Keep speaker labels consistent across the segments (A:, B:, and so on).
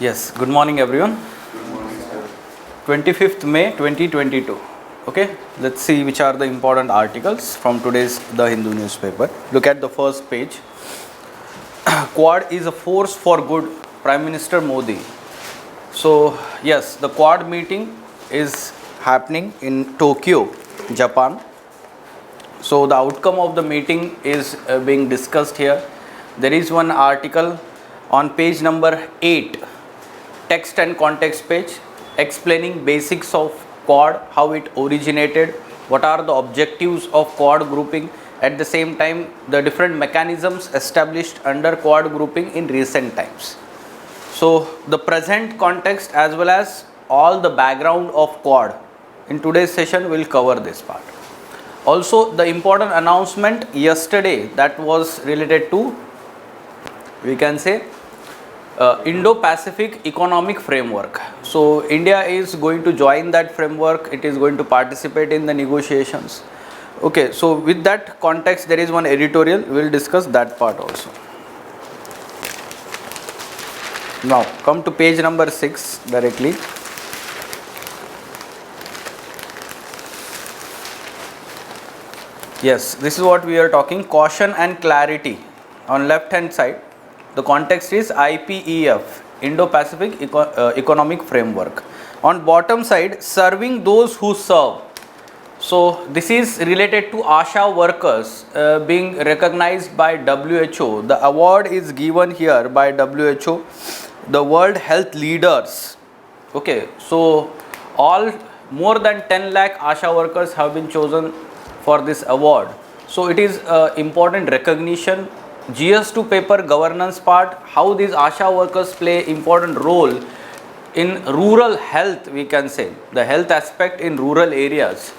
A: Yes, good morning everyone. 25th May 2022. Okay, let's see which are the important articles from today's The Hindu newspaper. Look at the first page. Quad is a force for good, Prime Minister Modi. So, yes, the Quad meeting is happening in Tokyo, Japan. So, the outcome of the meeting is being discussed here. There is one article on page number 8, text and context page, explaining basics of Quad, how it originated, what are the objectives of Quad grouping, at the same time the different mechanisms established under Quad grouping in recent times. So the present context as well as all the background of Quad in today's session will cover this part. Also the important announcement yesterday that was related to, we can say, Indo-Pacific Economic Framework. So India is going to join that framework. It is going to participate in the negotiations. Okay, so with that context there is one editorial. We will discuss that part also. Now come to page number 6 directly. Yes, this is what we are talking, caution and clarity. On left hand side, the context is IPEF, Indo-Pacific Economic Framework. On bottom side, serving those who serve. So this is related to ASHA workers being recognized by WHO. The award is given here by WHO, the World Health Leaders. Okay, so all more than 10 lakh ASHA workers have been chosen for this award. So it is important recognition. GS2 paper governance part, how these ASHA workers play important role in rural health, we can say, the health aspect in rural areas.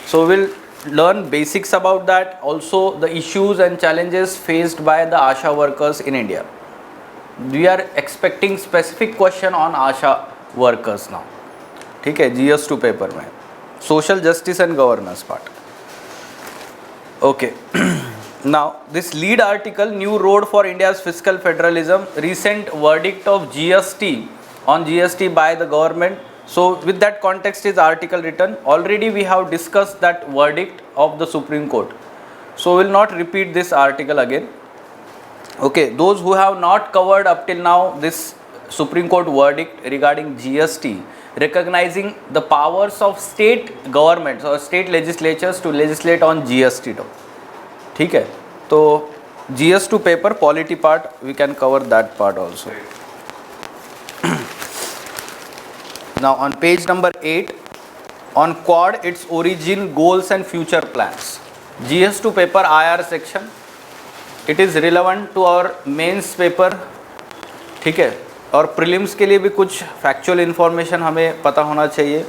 A: So we'll learn basics about that, also the issues and challenges faced by the ASHA workers in India. We are expecting specific question on ASHA workers now. ठीक है, GS2 paper में social justice and governance part. Okay. Now, this lead article, New Road for India's Fiscal Federalism, recent verdict of GST on GST by the government. So, with that context is article written. Already we have discussed that verdict of the Supreme Court. So, we will not repeat this article again. Okay, those who have not covered up till now this Supreme Court verdict regarding GST, recognizing the powers of state governments or state legislatures to legislate on GST. ठीक है, तो GS2 paper polity part we can cover that part also. Now on page number 8 on Quad, its origin, goals and future plans. GS2 paper IR section, it is relevant to our mains paper. ठीक है, और prelims के लिए भी कुछ factual information हमें पता होना चाहिए.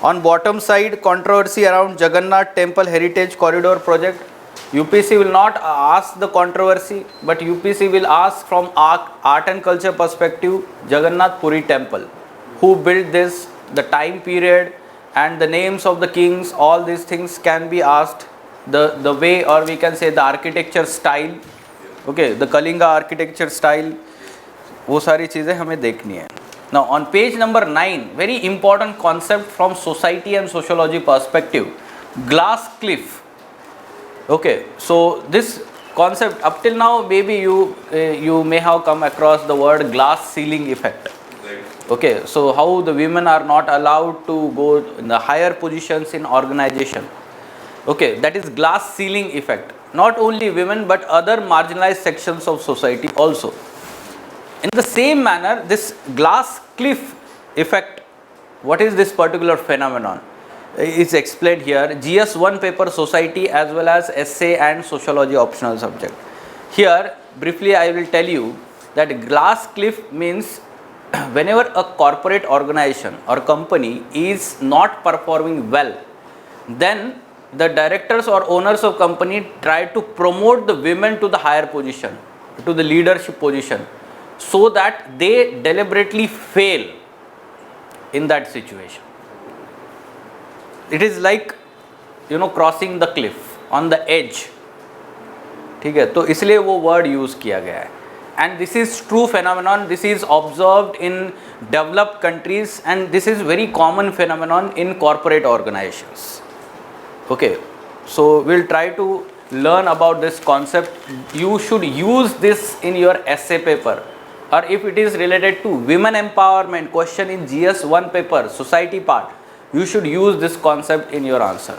A: On bottom side, controversy around Jagannath temple heritage corridor project. UPC will not ask the controversy, but UPC will ask from art and culture perspective, Jagannath Puri temple, who built this, the time period and the names of the kings, all these things can be asked, the way, or we can say the architecture style. Okay, the Kalinga architecture style, वो सारी चीज़ें हमें देखनी है. Now on page number 9, very important concept from society and sociology perspective, glass cliff. Okay, so this concept up till now maybe you may have come across the word glass ceiling effect. Okay, so how the women are not allowed to go in the higher positions in organization. Okay, that is glass ceiling effect. Not only women but other marginalized sections of society also. In the same manner, this glass cliff effect, what is this particular phenomenon? Is explained here. GS1 paper society as well as essay and sociology optional subject. Here briefly I will tell you that glass cliff means whenever a corporate organization or company is not performing well, then the directors or owners of company try to promote the women to the higher position, to the leadership position, so that they deliberately fail in that situation. It is like, you know, crossing the cliff on the edge. ठीक है, तो इसलिए वो word use किया गया है. and this is true phenomenon. This is observed in developed countries, and this is very common phenomenon in corporate organizations. Okay, so we'll try to learn about this concept. You should use this in your essay paper, or if it is related to women empowerment question in GS1 paper, society part, you should use this concept in your answer.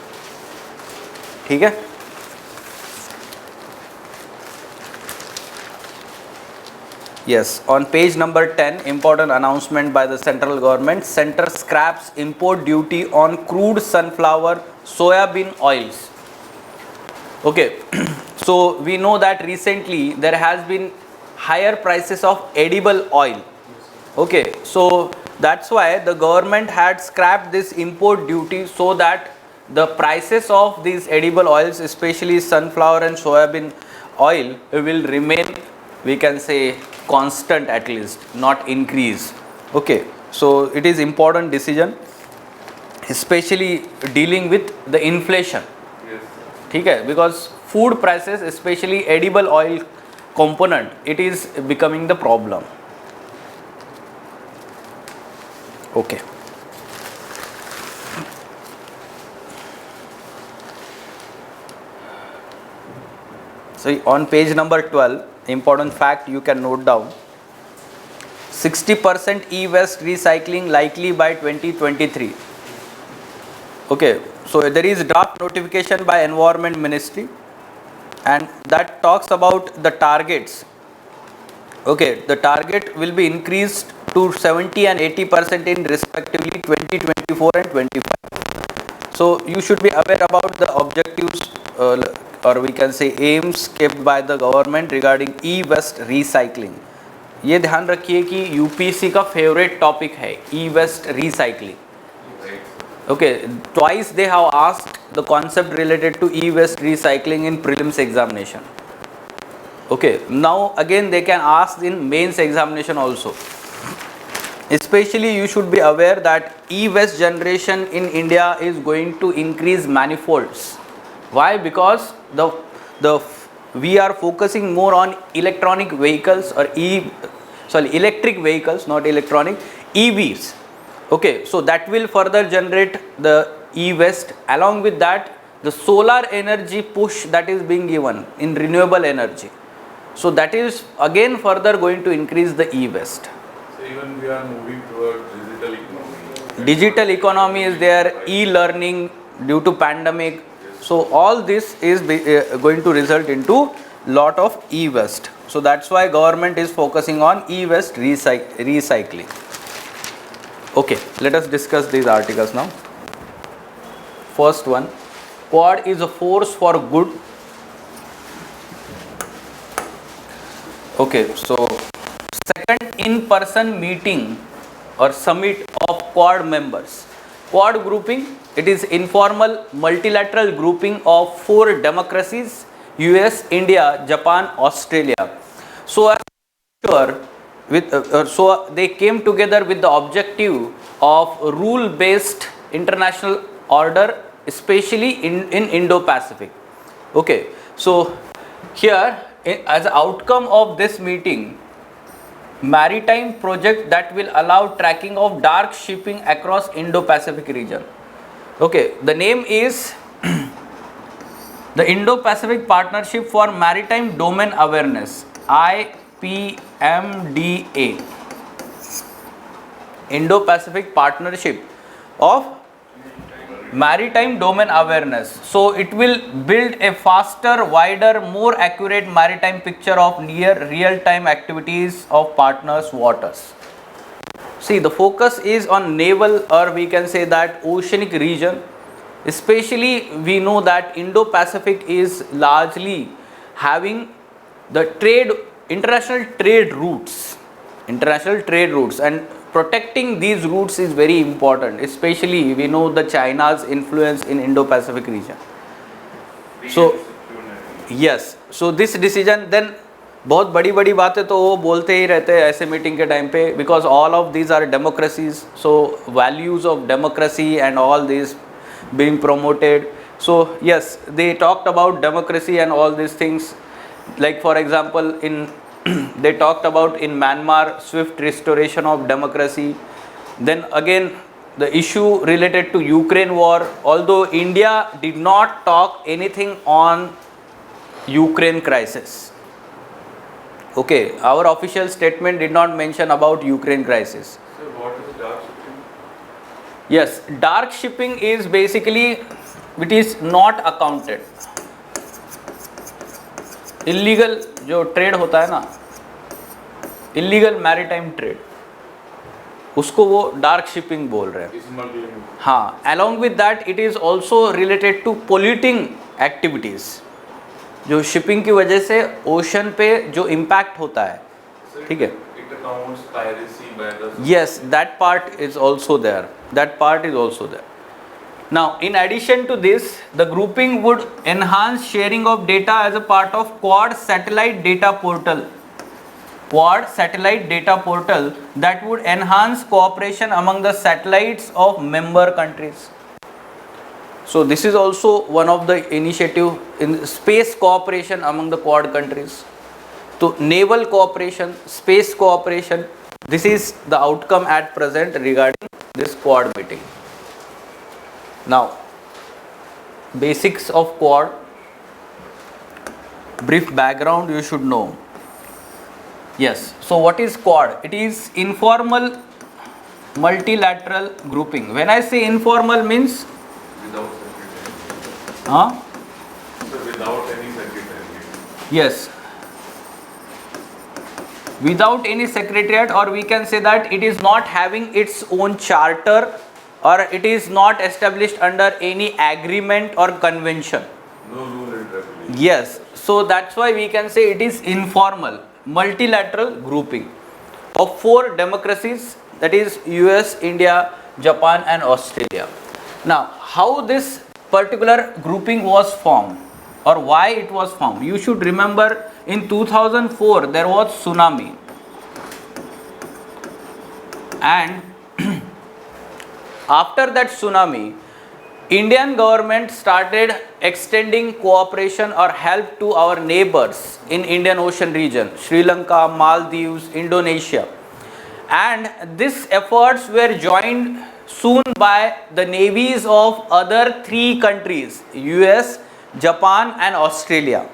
A: ठीक है? Yes, on page number 10, important announcement by the central government. Center scraps import duty on crude sunflower, soybean oils. Okay, so we know that recently there has been higher prices of edible oil. Okay, so that's why the government had scrapped this import duty so that the prices of these edible oils, especially sunflower and soybean oil, will remain, we can say, constant, at least not increase. Okay, so it is important decision, especially dealing with the inflation. ठीक है, because food prices, especially edible oil component, it is becoming the problem. Okay. So on page number 12, important fact you can note down. 60% e-waste recycling likely by 2023. Okay, so there is draft notification by Environment Ministry, and that talks about the targets. Okay, the target will be increased to 70 and 80% in respectively 2024 and 25. So you should be aware about the objectives or we can say aims kept by the government regarding e-waste recycling. ये ध्यान रखिए कि UPSC का favourite topic है e-waste recycling. Okay, twice they have asked the concept related to e-waste recycling in prelims examination. Okay, now again they can ask in mains examination also. Especially you should be aware that e-waste generation in India is going to increase manifolds. Why? Because we are focusing more on electronic vehicles or electric vehicles, not electronic, EVs. Okay, so that will further generate the e-waste. Along with that, the solar energy push that is being given in renewable energy. So that is again further going to increase the e-waste.
B: So even we are moving towards digital economy.
A: Digital economy is there, e-learning due to pandemic. So all this is going to result into lot of e-waste. So that's why government is focusing on e-waste recycling. Okay, let us discuss these articles now. First one, Quad is a force for good. Okay, so second in-person meeting or summit of Quad members. Quad grouping, it is informal multilateral grouping of 4 democracies: US, India, Japan, Australia. So so they came together with the objective of rule-based international order, especially in Indo-Pacific. Okay, so here as an outcome of this meeting, maritime project that will allow tracking of dark shipping across Indo-Pacific region. Okay, the name is the Indo-Pacific Partnership for Maritime Domain Awareness, IPMDA. Indo-Pacific Partnership of Maritime Domain Awareness. So it will build a faster, wider, more accurate maritime picture of near real-time activities of partners' waters. See, the focus is on naval, or we can say that oceanic region. Especially we know that Indo-Pacific is largely having the international trade routes, and protecting these routes is very important. Especially we know the China's influence in Indo-Pacific region. So yes, so this decision, then बहुत बड़ी बड़ी बातें तो वो बोलते ही रहते हैं ऐसे मीटिंग के टाइम पे, because all of these are democracies, so values of democracy and all these being promoted. So yes, they talked about democracy and all these things, like for example in they talked about in Myanmar swift restoration of democracy. Then again the issue related to Ukraine war, although India did not talk anything on Ukraine crisis. Okay, our official statement did not mention about Ukraine crisis.
B: So what is dark shipping?
A: Yes, dark shipping is basically it is not accounted. Illegal जो trade होता है ना, illegal maritime trade, उसको वो dark shipping बोल रहे हैं.
B: Smuggling.
A: हाँ, along with that it is also related to polluting activities. जो शिपिंग की वजह से ओशन पे जो इम्पैक्ट होता है,
B: So
A: ठीक है.
B: It accounts piracy by the.
A: Yes, that part is also there. That part is also there. Now, in addition to this, the grouping would enhance sharing of data as a part of Quad satellite data portal. Quad satellite data portal that would enhance cooperation among the satellites of member countries. So this is also one of the initiative in space cooperation among the Quad countries. So naval cooperation, space cooperation, this is the outcome at present regarding this Quad meeting. Now, basics of Quad, brief background you should know. Yes, so what is Quad? It is informal multilateral grouping. When I say informal means,
B: Without secretary.
A: huh?
B: So without any secretary.
A: Yes, without any secretariat, or we can say that it is not having its own charter, or it is not established under any agreement or convention.
B: No rule and regulation.
A: Yes, so that's why we can say it is informal multilateral grouping of 4 democracies, that is US, India, Japan and Australia. Now, how this particular grouping was formed or why it was formed? You should remember in 2004 there was tsunami, and after that tsunami, Indian government started extending cooperation or help to our neighbors in Indian Ocean region, Sri Lanka, Maldives, Indonesia. And these efforts were joined soon by the navies of other 3 countries, US, Japan and Australia.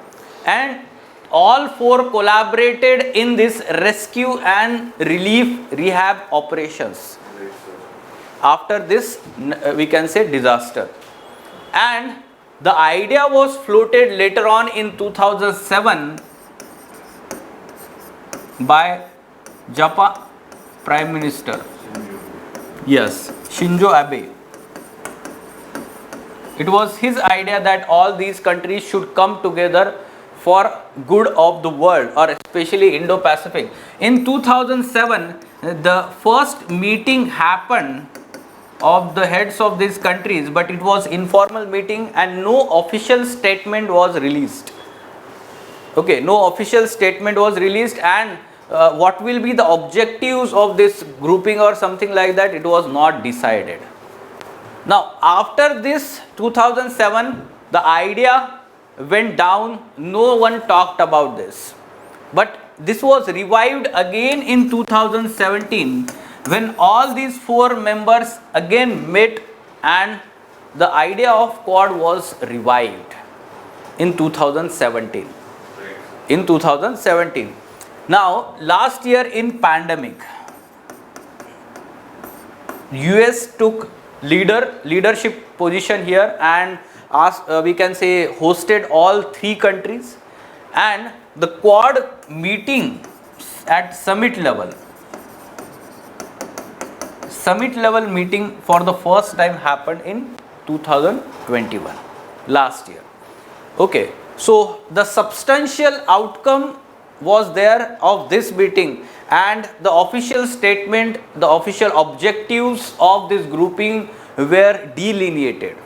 A: And all 4 collaborated in this rescue and relief rehab operations after this we can say disaster. And the idea was floated later on in 2007 by Japan Prime Minister, yes, Shinzo Abe. It was his idea that all these countries should come together for good of the world, or especially Indo-Pacific. In 2007 the first meeting happened of the heads of these countries, but it was informal meeting and no official statement was released. Okay, no official statement was released, and what will be the objectives of this grouping or something like that, it was not decided. Now, after this 2007, the idea went down, no one talked about this. But this was revived again in 2017 when all these 4 members again met, and the idea of Quad was revived in 2017. In 2017. Now, last year in pandemic, US took leadership position here and we can say hosted all 3 countries, and the Quad meeting at summit level meeting for the first time happened in 2021, last year. Okay, so the substantial outcome was there of this meeting, and the official statement, the official objectives of this grouping were delineated.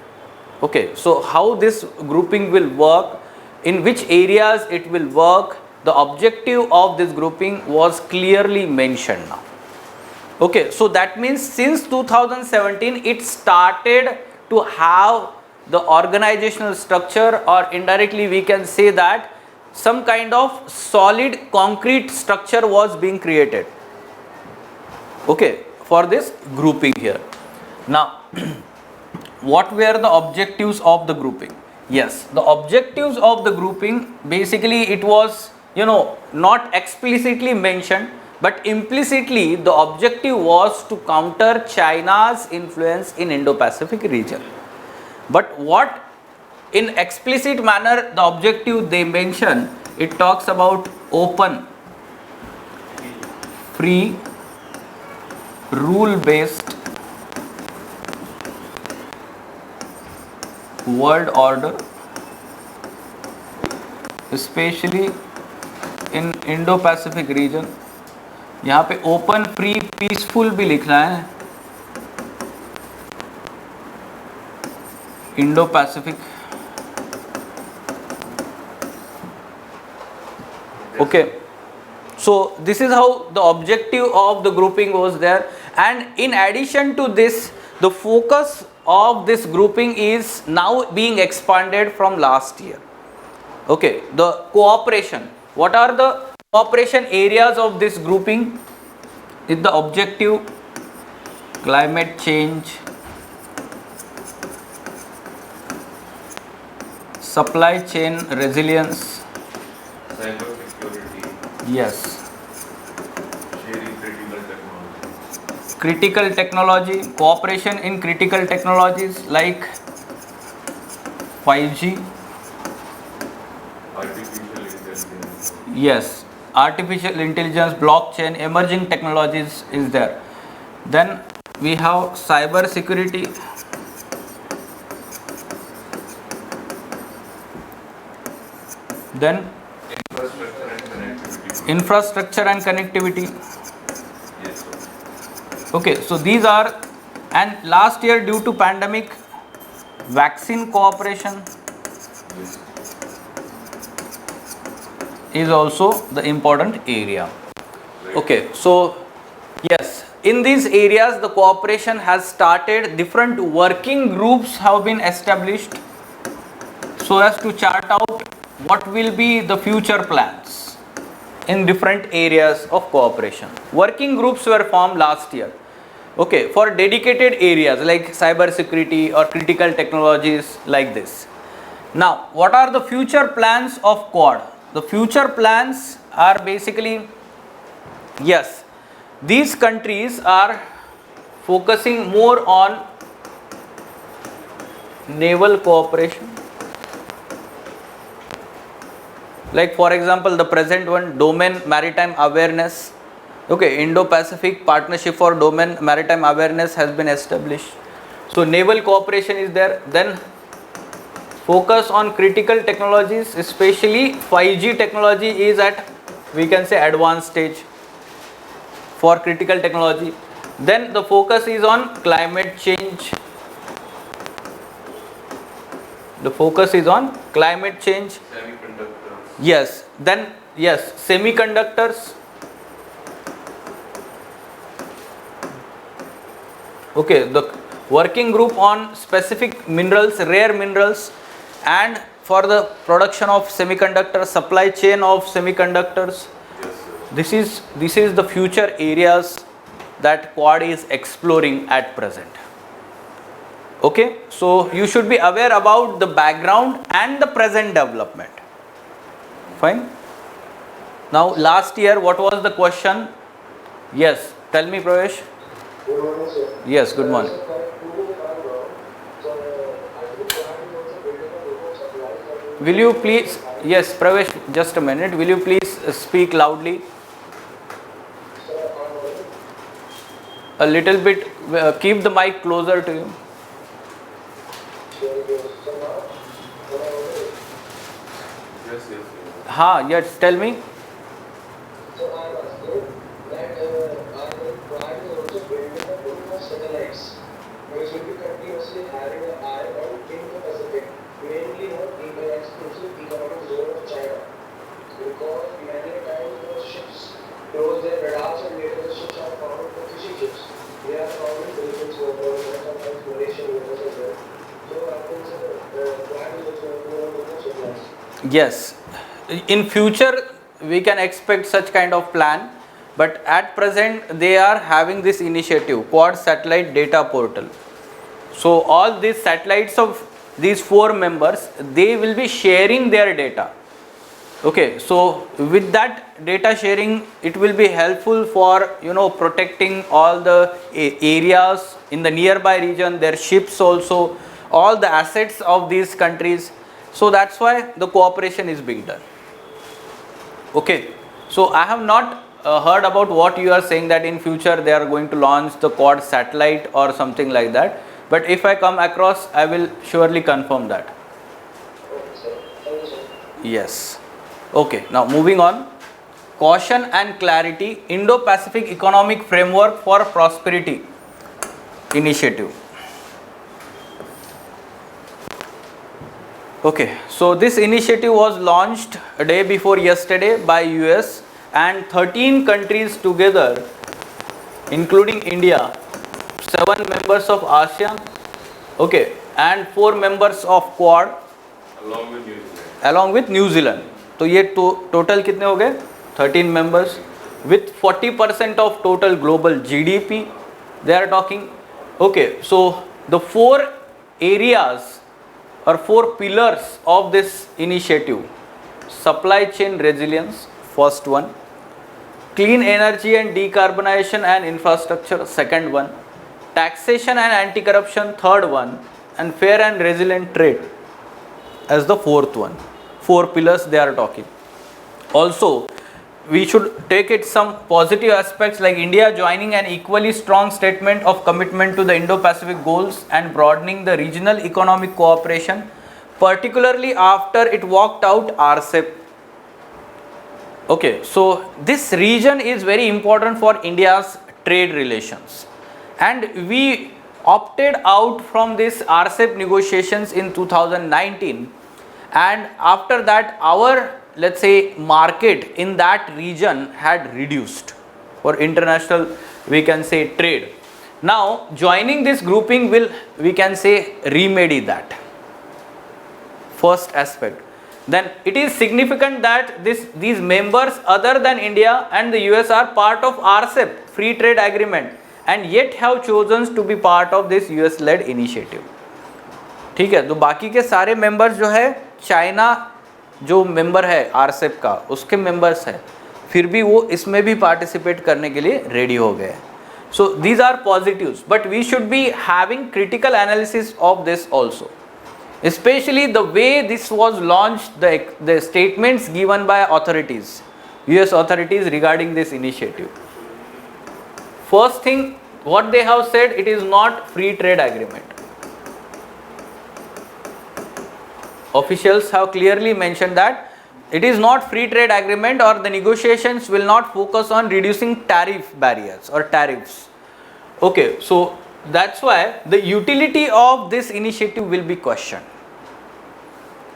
A: Okay, so how this grouping will work, in which areas it will work, the objective of this grouping was clearly mentioned now. Okay, so that means since 2017 it started to have the organizational structure, or indirectly we can say that some kind of solid concrete structure was being created, okay, for this grouping here. Now what were the objectives of the grouping? Yes, the objectives of the grouping, basically it was, not explicitly mentioned, but implicitly the objective was to counter China's influence in Indo-Pacific region. But what in explicit manner the objective they mention, it talks about open, free, rule based world order, especially in Indo-Pacific region. यहाँ पे open, free, peaceful भी लिखना है, Indo Pacific, okay. So this is how the objective of the grouping was there, and in addition to this, the focus of this grouping is now being expanded from last year, okay. The cooperation, what are the cooperation areas of this grouping? Is the objective climate change, supply chain resilience,
B: cyber security,
A: yes,
B: sharing critical technology,
A: critical technology, cooperation in critical technologies like 5G,
B: artificial intelligence,
A: yes, artificial intelligence, blockchain, emerging technologies is there. Then we have cyber security, then
B: infrastructure and connectivity.
A: infrastructure and connectivity,
B: Yes, sir.
A: okay. So these are, and last year due to pandemic, vaccine cooperation
B: Yes.
A: is also the important area, okay. So yes, in these areas the cooperation has started, different working groups have been established so as to chart out what will be the future plans in different areas of cooperation. Working groups were formed last year, okay, for dedicated areas like cyber security or critical technologies like this. Now what are the future plans of Quad? The future plans are basically, yes, these countries are focusing more on naval cooperation, like for example the present one, domain maritime awareness, okay, Indo-Pacific partnership for domain maritime awareness has been established. So naval cooperation is there. Then focus on critical technologies, especially 5G technology is at, we can say, advanced stage for critical technology. Then the focus is on climate change. The focus is on climate change.
B: Semiconductors.
A: Yes. Then yes, semiconductors. Okay, the working group on specific minerals, rare minerals, and for the production of semiconductors, supply chain of semiconductors.
B: Yes, sir.
A: This is the future areas that Quad is exploring at present. Okay, so you should be aware about the background and the present development. Fine. Now last year what was the question? Yes, tell me, Pravesh.
C: Good morning, sir.
A: Yes, good morning.
C: So, correct me if I'm wrong. So, I think Quad is also building a group of suppliers that
A: Will you please, yes, Pravesh, just a minute. Will you please speak loudly?
C: Sir, I'm audible?
A: A little bit, keep the mic closer to you.
C: Sure, yes. So now, am I audible?
B: Yes, yes, yes.
A: Yes, tell me.
C: So I'm asking that our Quad is also building a group of satellites which will be continuously having an eye on Indo-Pacific, mainly not the exclusive economic zone of China. Because many times those ships, those their radars and later the ships are found for fishing ships. They are found in Philippines waters and sometimes Malaysian waters as well. So I think Quad is also working on a group of suppliers.
A: Yes, in future we can expect such kind of plan, but at present they are having this initiative Quad Satellite Data Portal. So all these satellites of these four members, they will be sharing their data. Okay, so with that data sharing, it will be helpful for protecting all the areas in the nearby region, their ships also, all the assets of these countries. So that's why the cooperation is being done. Okay, so I have not heard about what you are saying that in future they are going to launch the Quad satellite or something like that. But if I come across, I will surely confirm that.
C: Okay, sir. Thank you, sir.
A: Yes. Okay, now moving on. Caution and Clarity Indo-Pacific Economic Framework for Prosperity Initiative. Okay, so this initiative was launched a day before yesterday by US and 13 countries together, including India, 7 members of ASEAN, okay, and 4 members of Quad
B: along with New Zealand.
A: along with New Zealand. तो ये total कितने हो गए 13 members with 40% of total global GDP they are talking. Okay, so the 4 areas or 4 pillars of this initiative: supply chain resilience, first one; clean energy and decarbonization and infrastructure, second one; taxation and anti-corruption, third one; and fair and resilient trade as the fourth one. 4 pillars they are talking. Also, we should take it some positive aspects like India joining an equally strong statement of commitment to the Indo-Pacific goals and broadening the regional economic cooperation, particularly after it walked out RCEP. Okay, so this region is very important for India's trade relations, and we opted out from this RCEP negotiations in 2019, and after that our, let's say, market in that region had reduced for international, we can say, trade. Now joining this grouping will, we can say, remedy that. First aspect. Then it is significant that these members other than India and the US are part of RCEP, free trade agreement, and yet have chosen to be part of this US led initiative. ठीक है, तो बाकी के सारे members जो है, China जो member है आरसेप का, उसके मेंबर्स हैं, फिर भी वो इसमें भी पार्टिसिपेट करने के लिए रेडी हो गए. So these are positives, but we should be having critical analysis of this also, especially the way this was launched, the statements given by authorities, US authorities regarding this initiative. First thing, what they have said, it is not free trade agreement. Officials have clearly mentioned that it is not free trade agreement, or the negotiations will not focus on reducing tariff barriers or tariffs. Okay, so that's why the utility of this initiative will be questioned.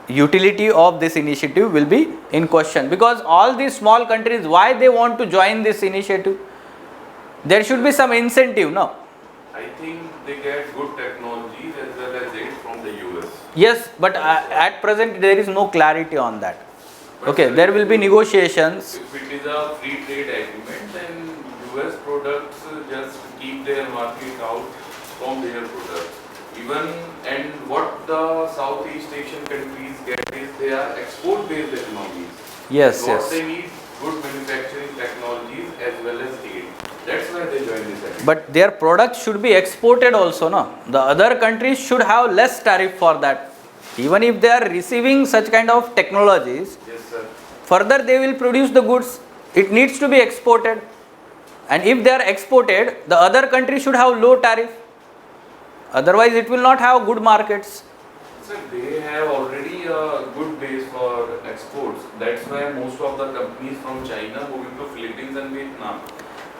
A: Utility of this initiative will be in question, because all these small countries, why they want to join this initiative? There should be some incentive, no?
B: I think they get good technologies as well as aid from the US.
A: Yes, but at present there is no clarity on that.
B: But
A: Okay,
B: sir,
A: there will be negotiations.
B: If it is a free trade agreement, then US products just keep their market out from their products. Even, and what the Southeast Asian countries get is they are export-based economies.
A: Yes,
B: What
A: yes.
B: they need, good manufacturing technologies as well as aid. That's why they join this agreement.
A: But their products should be exported also, no? The other countries should have less tariff for that. Even if they are receiving such kind of technologies,
B: Yes, sir.
A: further they will produce the goods. It needs to be exported. And if they are exported, the other country should have low tariff. Otherwise, it will not have good markets.
B: Sir, they have already a good base for exports. That's why most of the companies from China moving to Philippines and Vietnam.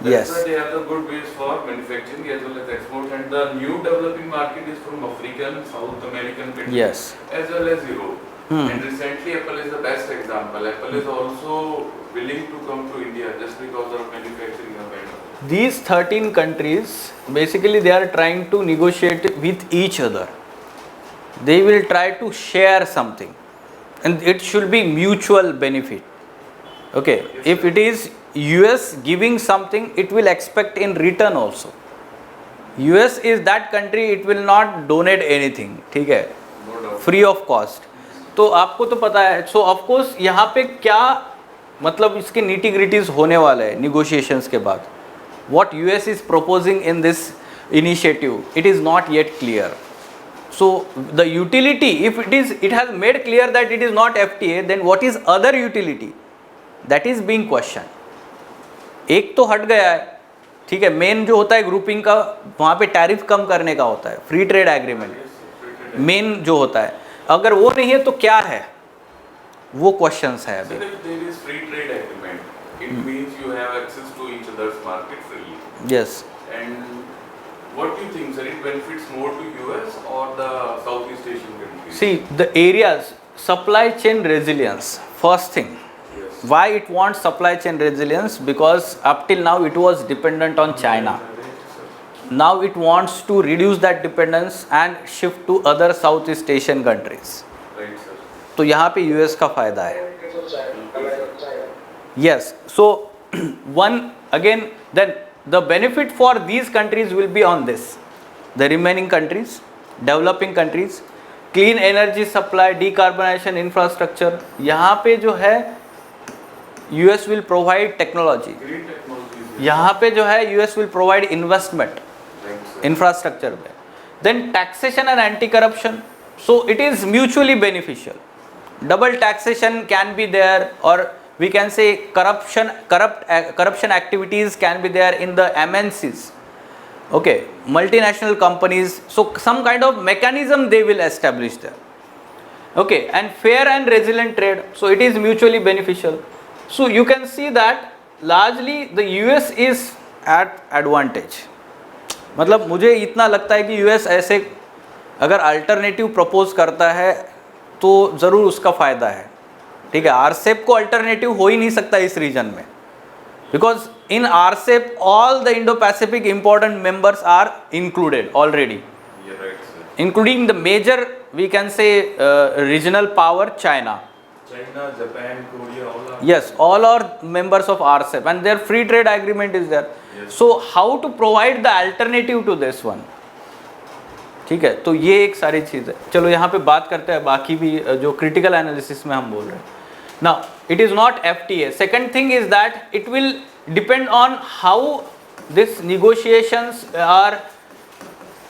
B: That's
A: Yes.
B: why they have a good base for manufacturing as well as export. And the new developing market is from African, South American countries
A: Yes.
B: as well as Europe.
A: Hmm.
B: And recently Apple is the best example. Apple is also willing to come to India just because of manufacturing of Apple.
A: These 13 countries, basically they are trying to negotiate with each other. They will try to share something. and it should be mutual benefit. Okay,
B: Yes,
A: if
B: sir.
A: it is US giving something, it will expect in return also. US is that country, it will not donate anything, ठीक है,
B: No doubt.
A: Free of cost. तो आपको तो पता है. सो of course यहाँ पे क्या मतलब इसके नीटी ग्रिटीज होने वाला है निगोशिएशंस के बाद. What US is proposing in this initiative, it is not yet clear. So the utility, if it has made clear that it is not FTA, then what is other utility that is being questioned. एक तो हट गया है, ठीक है, main जो होता है ग्रुपिंग का, वहाँ पे टैरिफ कम करने का होता है, फ्री ट्रेड एग्रीमेंट मेन जो होता है. अगर वो नहीं है तो क्या है, वो क्वेश्चंस है अभी.
B: Sir, if there is free trade agreement, it means you have access to each other's market freely.
A: Yes.
B: And what do you think, sir? It benefits more to US or the Southeast Asian countries?
A: See, the areas, supply chain resilience, first thing.
B: Yes.
A: Why it wants supply chain resilience? Because up till now it was dependent on China.
B: Right, sir.
A: Now it wants to reduce that dependence and shift to other Southeast Asian countries.
B: Right, sir.
A: तो यहाँ पे US का फायदा है.
C: China.
A: Yes. So one again, then the benefit for these countries will be on this. The remaining countries, developing countries, clean energy supply, decarbonization infrastructure. यहाँ पे जो है US will provide technology.
B: Great technologies. yes.
A: यहाँ पे जो है US will provide investment.
B: Right, sir.
A: Infrastructure पे. Then taxation and anti-corruption. So it is mutually beneficial. Double taxation can be there, or we can say corruption activities can be there in the MNCs. Okay, multinational companies. So some kind of mechanism they will establish there. Okay, and fair and resilient trade. So it is mutually beneficial. So you can see that largely the US is at advantage. मतलब मुझे इतना लगता है कि US ऐसे अगर alternative propose करता है तो ज़रूर उसका फ़ायदा है. ठीक है, आरसेप को अल्टरनेटिव हो ही नहीं सकता इस रीजन में, because in RCEP all the Indo Pacific important members are included already,
B: Yeah, right, sir.
A: including the major, we can say, regional power China.
B: China, Japan, Korea, all are.
A: Yes, all are members of RCEP and their free trade agreement is there.
B: Yes.
A: So how to provide the alternative to this one? ठीक है, तो ये एक सारी चीज़ है. चलो यहाँ पे बात करते हैं बाकी भी जो क्रिटिकल एनालिसिस में हम बोल रहे हैं. Now it is not FTA. Second thing is that it will depend on how this negotiations are,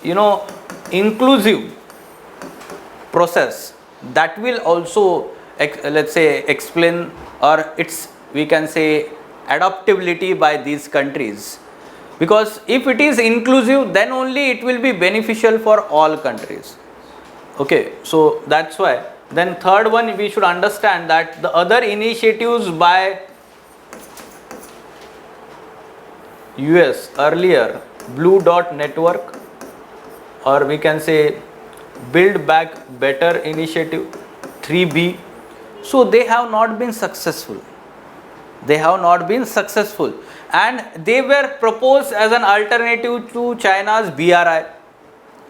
A: you know, inclusive process. That will also let's say explain, or it's, we can say, adaptability by these countries, because if it is inclusive then only it will be beneficial for all countries. Okay, so that's why. Then third one, we should understand that the other initiatives by US earlier, Blue Dot Network, or we can say Build Back Better initiative, 3B, so they have not been successful. They have not been successful, and they were proposed as an alternative to China's BRI,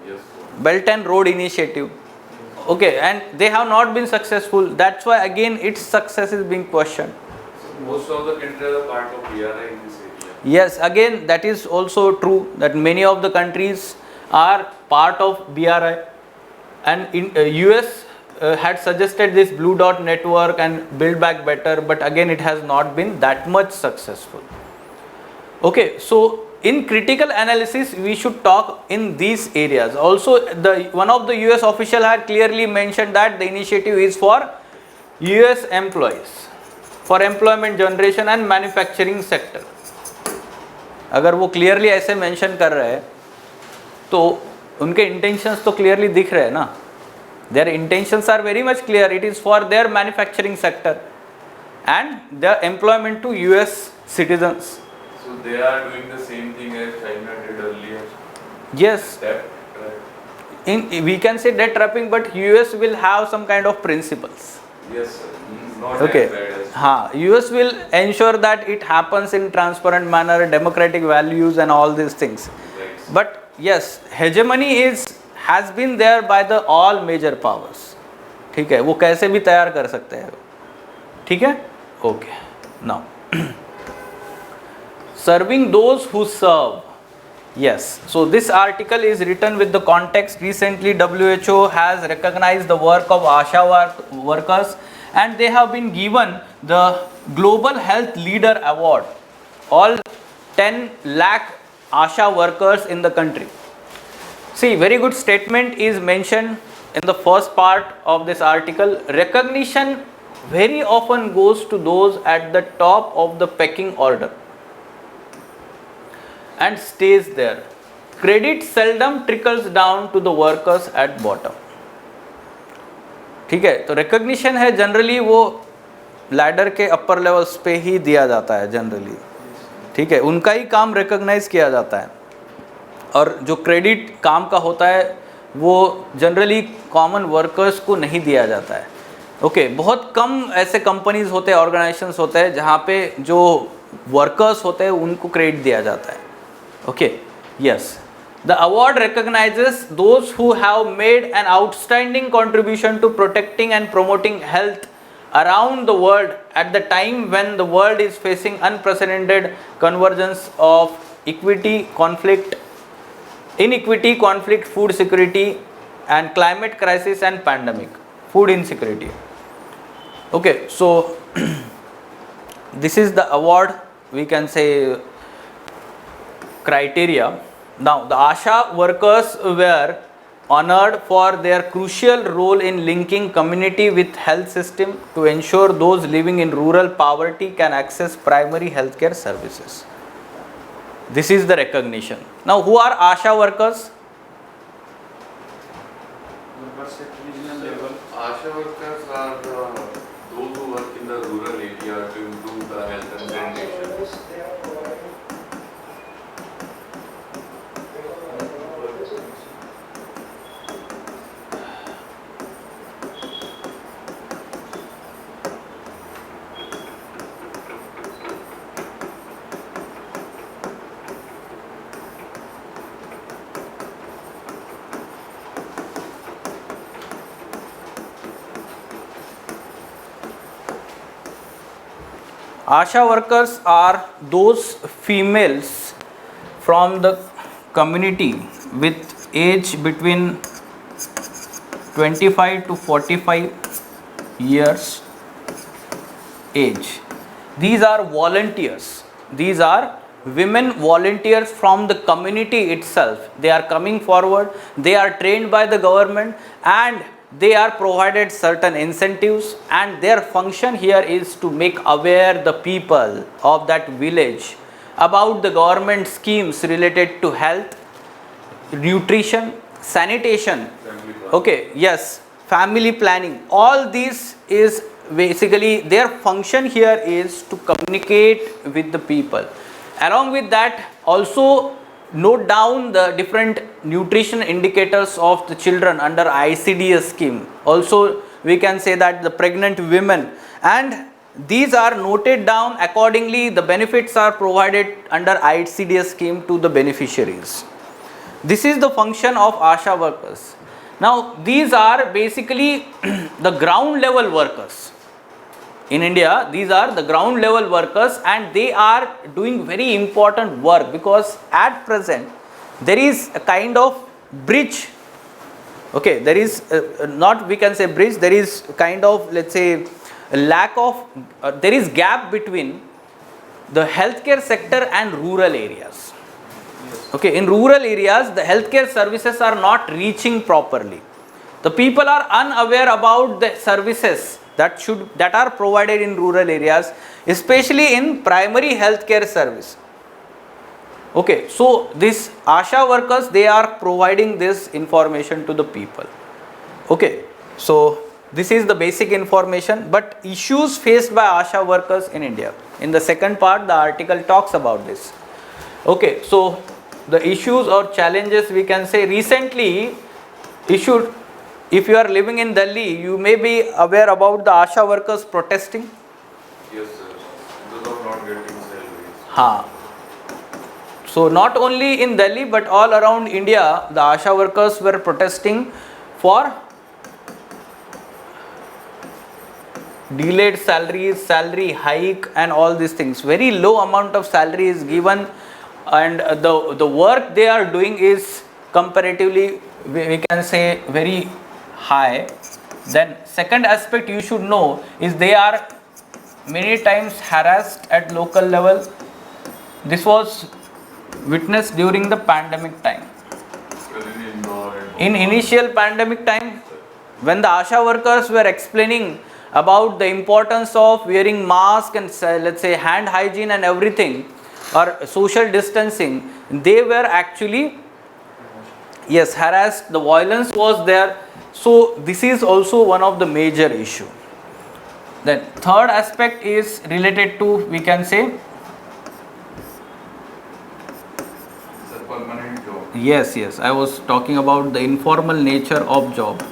B: Yes, sir.
A: Belt and Road Initiative. Okay, and they have not been successful. That's why again its success is being questioned.
B: So most of the countries are part of BRI in this area.
A: Yes, again that is also true, that many of the countries are part of BRI, and in US had suggested this Blue Dot Network and Build Back Better, but again it has not been that much successful. Okay, so in critical analysis we should talk in these areas. Also, one of the US official had clearly mentioned that the initiative is for US employees, for employment generation and manufacturing sector. अगर वो clearly ऐसे mention कर रहे हैं तो उनके intentions तो clearly दिख रहे हैं ना. Their intentions are very much clear. It is for their manufacturing sector and their employment to US citizens.
B: So they are doing the same thing as China did earlier.
A: Yes,
B: That, right?
A: we can say debt trapping, but US will have some kind of principles.
B: Yes, sir. Not
A: Okay.
B: as bad as.
A: हाँ, US will ensure that it happens in transparent manner, democratic values and all these things.
B: Right.
A: But yes, hegemony has been there by the all major powers. ठीक है, वो कैसे भी तैयार कर सकते हैं, ठीक है। Okay, now serving those who serve. Yes, so this article is written with the context. Recently WHO has recognized the work of ASHA workers, and they have been given the Global Health Leader Award, all 10 lakh ASHA workers in the country. See, very good statement is mentioned in the first part of this article. Recognition very often goes to those at the top of the pecking order and stays there. Credit seldom trickles down to the workers at bottom. ठीक है, तो recognition है generally वो ladder के अपर levels पे ही दिया जाता है जनरली, ठीक है, उनका ही काम रिकॉग्नाइज किया जाता है, और जो क्रेडिट काम का होता है वो जनरली कॉमन वर्कर्स को नहीं दिया जाता है। ओके, बहुत कम ऐसे कंपनीज होते हैं, ऑर्गेनाइजेशंस होते हैं जहाँ पे जो वर्कर्स होते हैं उनको क्रेडिट दिया जाता है। Okay, yes, the award recognizes those who have made an outstanding contribution to protecting and promoting health around the world at the time when the world is facing unprecedented convergence of inequity, conflict, food security and climate crisis and pandemic, food insecurity. Okay, so this is the award, we can say, criteria. Now the ASHA workers were honored for their crucial role in linking community with health system to ensure those living in rural poverty can access primary healthcare services. This is the recognition. Now who are ASHA workers?
B: ASHA workers are those who work in the rural area to improve the health and sanitation.
A: ASHA workers are those females from the community with age between 25 to 45 years age. These are volunteers. These are women volunteers from the community itself. They are coming forward, they are trained by the government, and they are provided certain incentives, and their function here is to make aware the people of that village about the government schemes related to health, nutrition, sanitation, okay, yes, family planning. All this is basically their function here is to communicate with the people. Along with that, also note down the different nutrition indicators of the children under ICDS scheme. Also we can say that the pregnant women, and these are noted down accordingly. The benefits are provided under ICDS scheme to the beneficiaries. This is the function of ASHA workers. Now these are basically the ground level workers. In India, these are the ground level workers, and they are doing very important work, because at present there is a kind of bridge. Okay, there is not, we can say bridge, there is kind of, let's say, a lack of, there is gap between the healthcare sector and rural areas. Okay, in rural areas the healthcare services are not reaching properly. The people are unaware about the services that are provided in rural areas, especially in primary healthcare service. Okay, so these ASHA workers, they are providing this information to the people. Okay, so this is the basic information, but issues faced by ASHA workers in India. In the second part, the article talks about this. Okay, so the issues or challenges, we can say, recently issued. If you are living in Delhi, you may be aware about the ASHA workers protesting.
B: Yes, sir. Because of not getting salaries.
A: Haan. So not only in Delhi but all around India, the ASHA workers were protesting for delayed salaries, salary hike, and all these things. Very low amount of salary is given, and the work they are doing is comparatively, we can say, very high. Then second aspect you should know is they are many times harassed at local level. This was witnessed during the pandemic time. In initial pandemic time, when the ASHA workers were explaining about the importance of wearing mask and let's say hand hygiene and everything, or social distancing, they were actually, yes, harassed. The violence was there. So this is also one of the major issue. Then third aspect is related to, we can say,
B: permanent job.
A: yes, I was talking about the informal nature of job.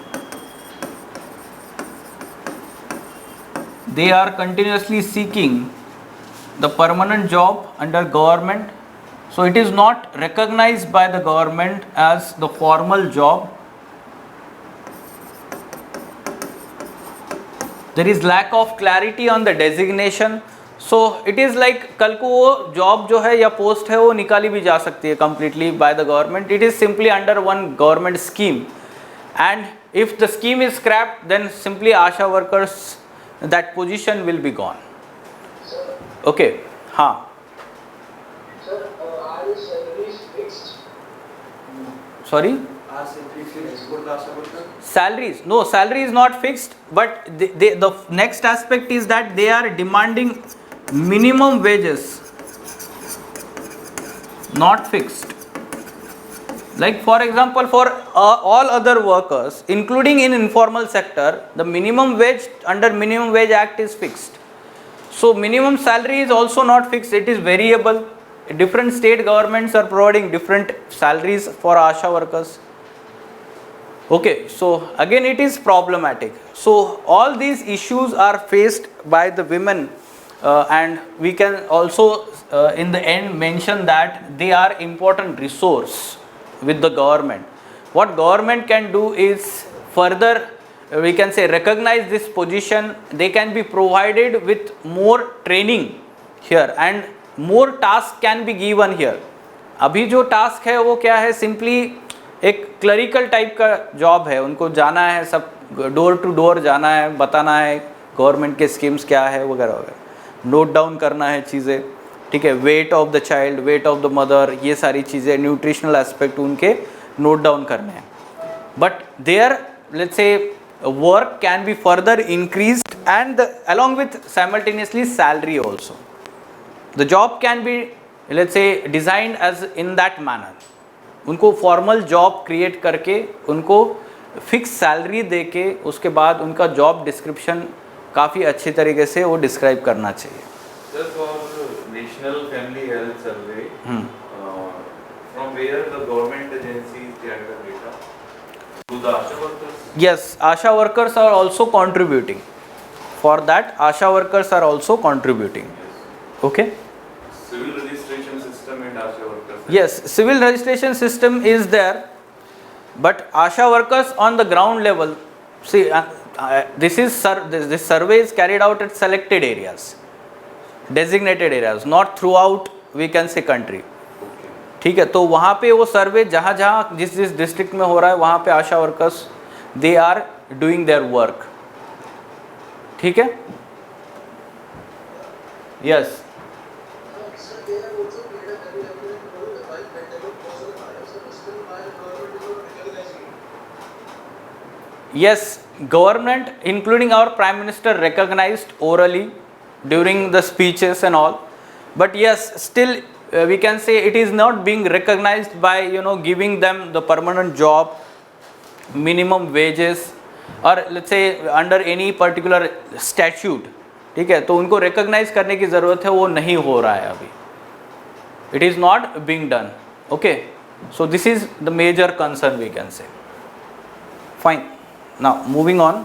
A: They are continuously seeking the permanent job under government. So it is not recognized by the government as the formal job. There is lack of clarity on the designation. So it is like कल को वो job जो है या post है वो निकाली भी जा सकती है completely by the government. It is simply under one government scheme, and if the scheme is scrapped, then simply ASHA workers, that position will be gone.
C: Sir,
A: Okay, हाँ.
C: sir, are the salaries fixed?
A: Sorry. Salaries, no, salary is not fixed, but the next aspect is that they are demanding minimum wages, not fixed. Like for example, for all other workers, including in informal sector, the minimum wage under Minimum Wage Act is fixed. So minimum salary is also not fixed, it is variable. Different state governments are providing different salaries for ASHA workers. Okay, so again it is problematic. So all these issues are faced by the women, and we can also in the end mention that they are important resource with the government. What government can do is further, we can say, recognize this position. They can be provided with more training here, and more task can be given here. अभी जो task है वो क्या है, simply एक clerical type का job है. उनको जाना है, सब डोर टू डोर जाना है, बताना है गवर्नमेंट के स्कीम्स क्या है वगैरह वगैरह, नोट डाउन करना है चीज़ें, ठीक है, weight of the child, weight of the mother, ये सारी चीज़ें, न्यूट्रिशनल एस्पेक्ट उनके नोट डाउन करने हैं. But there, let's say, work can be further increased, and along with simultaneously salary also. The job can be, let's say, designed as in that manner. उनको formal job create करके उनको fix salary दे के उसके बाद उनका job description काफ़ी अच्छी तरीके से वो डिस्क्राइब करना चाहिए.
B: Sir, for National Family Health Survey, from where the government agencies get the data? To the ASHA workers?
A: Yes, ASHA workers are also contributing. For that, ASHA workers are also contributing. Okay?
B: Civil registration system and ASHA workers.
A: Yes, civil registration system is there, but ASHA workers on the ground level, see, this survey is carried out at selected areas, designated areas, not throughout, we can say, country. ठीक है, तो वहाँ पे वो सर्वे जहाँ जहाँ जिस जिस डिस्ट्रिक्ट में हो रहा है वहाँ पे ASHA workers they are doing their work. ठीक है, yes.
C: Sir, they have also played a very relevant role while pandemic was on fire. So still why the government is not recognizing it?
A: Yes, government, including our Prime Minister, recognized orally during the speeches and all. But yes, still we can say it is not being recognized by, giving them the permanent job, minimum wages, or let's say under any particular statute. ठीक है, तो उनको recognize करने की ज़रूरत है, वो नहीं हो रहा है अभी. It is not being done. Okay, so this is the major concern, we can say. Fine. Now moving on,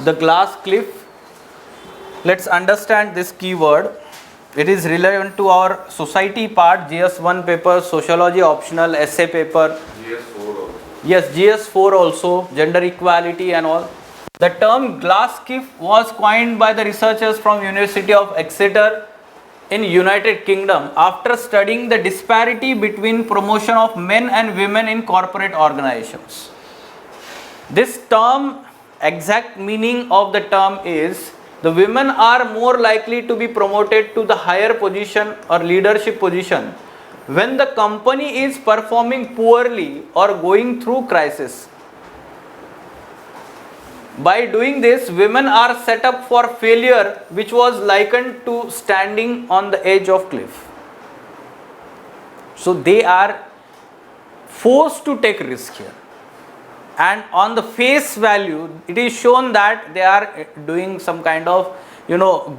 A: the glass cliff. Let's understand this keyword. It is relevant to our society part, GS1 paper, sociology optional, essay paper.
B: GS4 also.
A: Yes, GS4 also, gender equality and all. The term glass skiff was coined by the researchers from University of Exeter in United Kingdom after studying the disparity between promotion of men and women in corporate organizations. This term, exact meaning of the term is the women are more likely to be promoted to the higher position or leadership position when the company is performing poorly or going through crisis. By doing this, women are set up for failure, which was likened to standing on the edge of cliff. So they are forced to take risk here. And on the face value, it is shown that they are doing some kind of,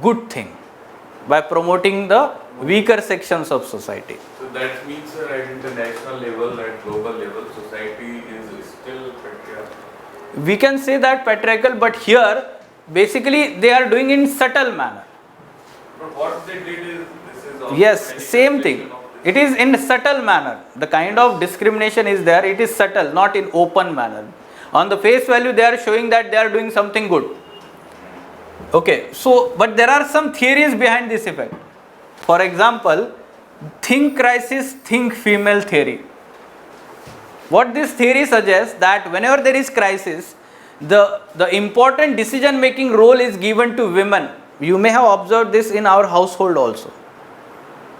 A: good thing by promoting the weaker sections of society.
B: So that means at international level, at global level, society is still patriarchal.
A: We can say that patriarchal, but here basically they are doing in subtle manner.
B: But what they did is, this is also
A: Yes,
B: an
A: same thing.
B: interpretation of this.
A: It is in subtle manner. The kind of discrimination is there, it is subtle, not in open manner. On the face value, they are showing that they are doing something good. Okay, so, but there are some theories behind this effect. For example, think crisis, think female theory. What this theory suggests that whenever there is crisis, the important decision making role is given to women. You may have observed this in our household also.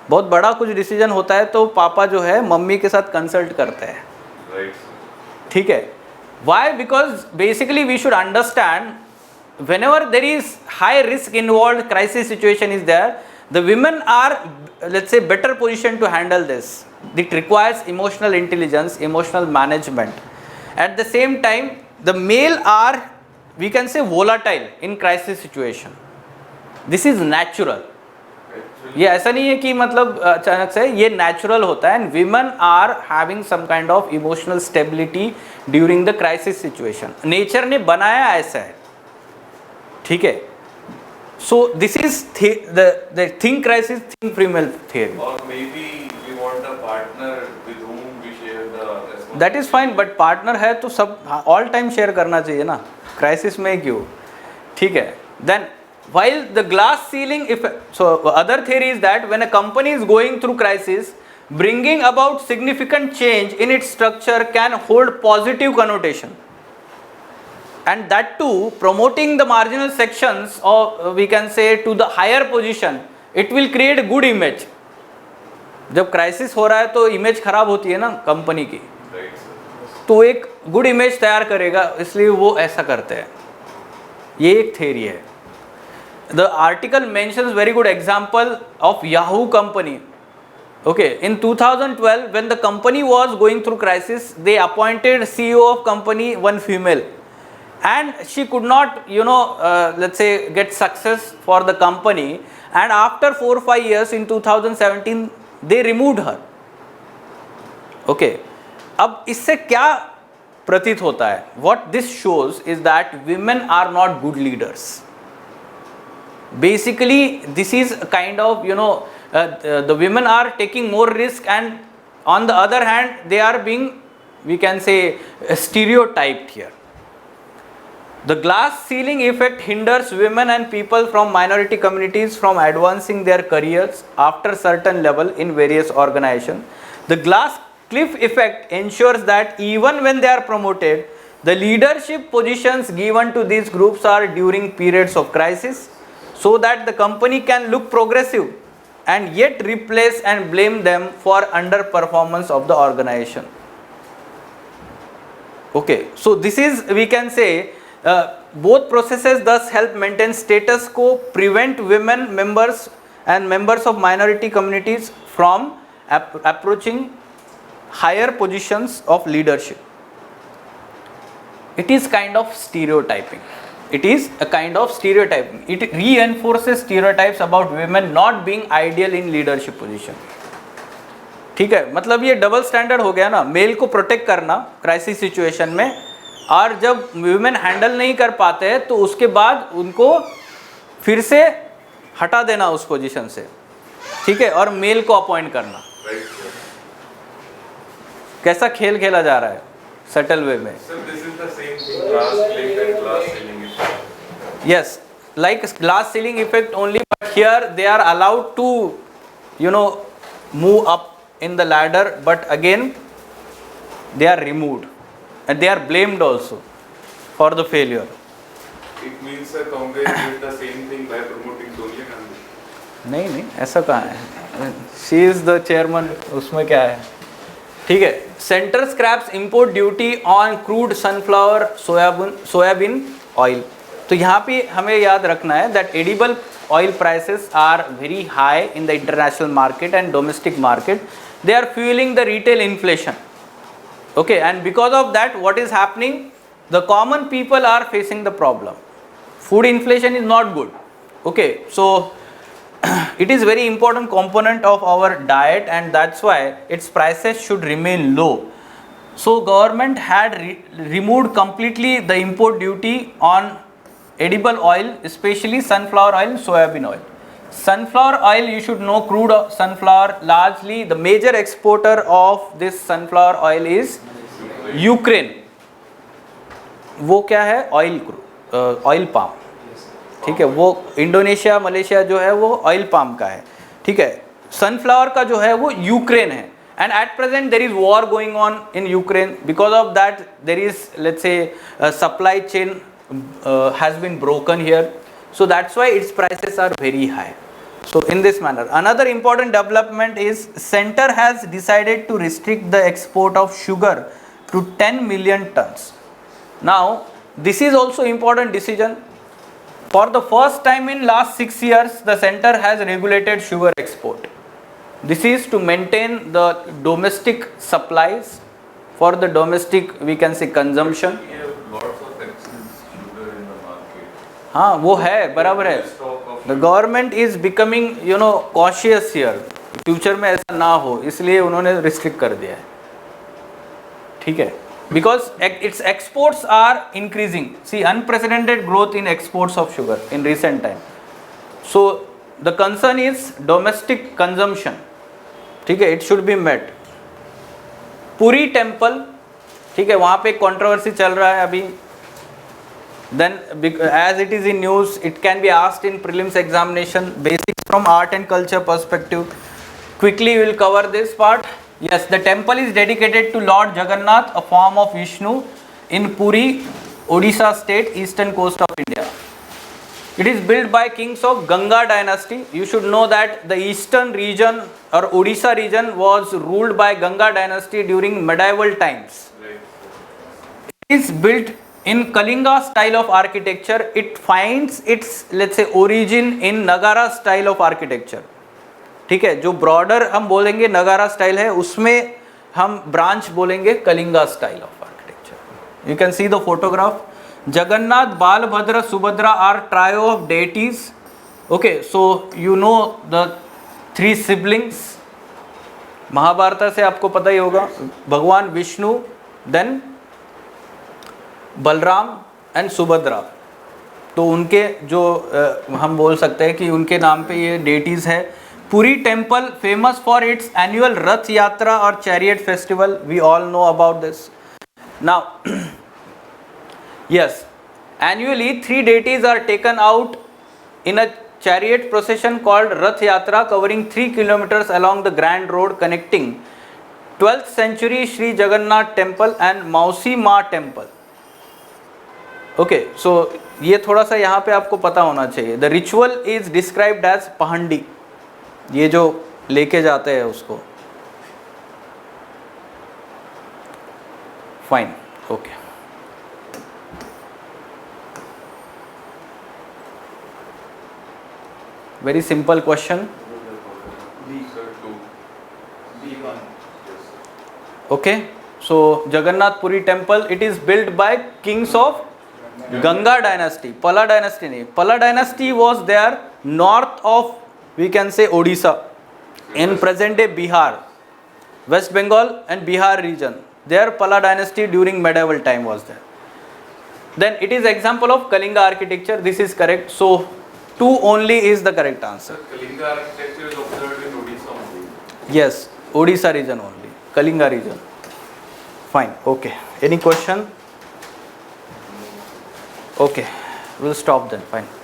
A: बहुत बड़ा कुछ decision होता है तो पापा जो है mummy के साथ कंसल्ट करते हैं,
B: Right.
A: ठीक है. Why? Because basically we should understand whenever there is high risk involved, crisis situation is there, the women are, let's say, better positioned to handle this. It requires emotional intelligence, emotional management. At the same time, the male are, we can say, volatile in crisis situation. This is natural. ये ऐसा नहीं है कि मतलब अचानक से, ये natural होता है. And women are having some kind of emotional stability during the crisis situation. Nature ने बनाया ऐसा है, ठीक है. So this is the think crisis, think female theory.
B: Or maybe we want a partner with whom we share the responsibility.
A: That is fine, but partner है तो सब all time share करना चाहिए ना, क्राइसिस में क्यों, ठीक है. Then while the glass ceiling effect, so other theory is that when a company is going through crisis, bringing about significant change in its structure can hold positive connotation, and that too promoting the marginal sections, or we can say to the higher position, it will create a good image. जब crisis हो रहा है तो image खराब होती है ना company की,
B: Right, sir.
A: तो एक गुड इमेज तैयार करेगा, इसलिए वो ऐसा करते हैं. ये एक थ्योरी है. The article mentions very good example of Yahoo company. Okay, in 2012 when the company was going through crisis, they appointed CEO of company one female, and she could not, let's say, get success for the company, and after 4 or 5 years in 2017 they removed her. Okay, अब इससे क्या प्रतीत होता है? What this shows is that women are not good leaders. Basically this is a kind of, the women are taking more risk, and on the other hand they are being, we can say, stereotyped here. The glass ceiling effect hinders women and people from minority communities from advancing their careers after certain level in various organizations. The glass cliff effect ensures that even when they are promoted, the leadership positions given to these groups are during periods of crisis, so that the company can look progressive and yet replace and blame them for underperformance of the organization. Okay, so this is, we can say, both processes thus help maintain status quo, prevent women members and members of minority communities from approaching higher positions of leadership. It is kind of stereotyping. It is a kind of stereotyping. It reinforces stereotypes about women not being ideal in leadership position. ठीक है, मतलब ये double standard हो गया ना, mail को protect करना crisis situation में, और जब वुमेन हैंडल नहीं कर पाते हैं तो उसके बाद उनको फिर से हटा देना उस पोजीशन से, ठीक है, और मेल को अपॉइंट करना.
B: Right, sir.
A: कैसा खेल खेला जा रहा है सटल वे में.
B: Sir, this is the same thing, glass cliff and glass ceiling effect.
A: Yes, like glass ceiling effect only, but here they are allowed to, move up in the ladder, but again they are removed and they are blamed also for the failure.
B: It means that Congress did the same thing by promoting Sonia Gandhi.
A: नहीं नहीं ऐसा कहाँ है, she is the chairman, उसमें क्या है. ठीक है. Centre scraps import duty on crude sunflower soybean oil. तो यहाँ पे हमें याद रखना है that edible oil prices are very high in the international market and domestic market. They are fuelling the retail inflation. Okay, and because of that, what is happening? The common people are facing the problem. Food inflation is not good. Okay, so it is very important component of our diet, and that's why its prices should remain low. So government had removed completely the import duty on edible oil, especially sunflower oil and soybean oil. Sunflower oil, you should know, crude sunflower, largely the major exporter of this sunflower oil is Ukraine. वो क्या है? Oil palm. ठीक है, वो Indonesia Malaysia जो है वो oil palm का है. ठीक है. सनफ्लावर का जो है वो यूक्रेन है. And at present there is war going on in Ukraine. Because of that there is, let's say, supply chain has been broken here. So that's why its prices are very high. So in this manner, another important development is center has decided to restrict the export of sugar to 10 million tons. Now this is also important decision. For the first time in last 6 years, the center has regulated sugar export. This is to maintain the domestic supplies for the domestic, we can say, consumption.
B: We have lots of excess sugar in the market.
A: हाँ वो है, बराबर है. The government is becoming cautious here. Future में ऐसा ना हो इसलिए उन्होंने रिस्ट्रिक्ट कर दिया है. ठीक है. Because its exports are increasing. See unprecedented growth in exports of sugar in recent time. So the concern is domestic consumption. ठीक है, it should be met. Puri temple, ठीक है, वहाँ पे कंट्रोवर्सी चल रहा है अभी. Then as it is in news, it can be asked in prelims examination, basics from art and culture perspective. Quickly we will cover this part. Yes, the temple is dedicated to Lord Jagannath, a form of Vishnu, in Puri, Odisha state, eastern coast of India. It is built by kings of Ganga dynasty. You should know that the eastern region or Odisha region was ruled by Ganga dynasty during medieval times. It is built in Kalinga style of architecture. It finds its, let's say, origin in Nagara style of architecture. ठीक है, जो broader हम बोलेंगे नगारा style है, उसमें हम branch बोलेंगे Kalinga style of architecture. You can see the photograph. Jagannath, Balabhadra, Subhadra are trio of deities. Okay, so you know the 3 siblings. Mahabharat से आपको पता ही होगा. भगवान विष्णु, देन बलराम एंड सुभद्रा. तो उनके जो हम बोल सकते हैं कि उनके नाम पे ये डेटीज है. Puri temple famous for its annual Rath Yatra और chariot festival. We all know about this. Now yes, annually 3 deities are taken out in a chariot procession called Rath Yatra, covering 3 kilometers along the Grand Road connecting 12th century Sri Jagannath Temple and Mausi Ma Temple. Okay, so ये थोड़ा सा यहाँ पे आपको पता होना चाहिए. The ritual is described as Pahandi. ये जो लेके जाते हैं उसको. Fine, okay. Very simple question. Okay, so Jagannath Puri temple, it is built by kings of Ganga dynasty. Pala dynasty nahi. Pala dynasty was there north of, we can say, Odisha, in present day Bihar, West Bengal and Bihar region. There Pala dynasty during medieval time was there. Then it is example of Kalinga architecture. This is correct. So 2 only is the correct answer.
B: Kalinga architecture is observed in Odisha only.
A: Yes, Odisha region only. Kalinga region. Fine. Okay. Any question? Okay. We'll stop then. Fine.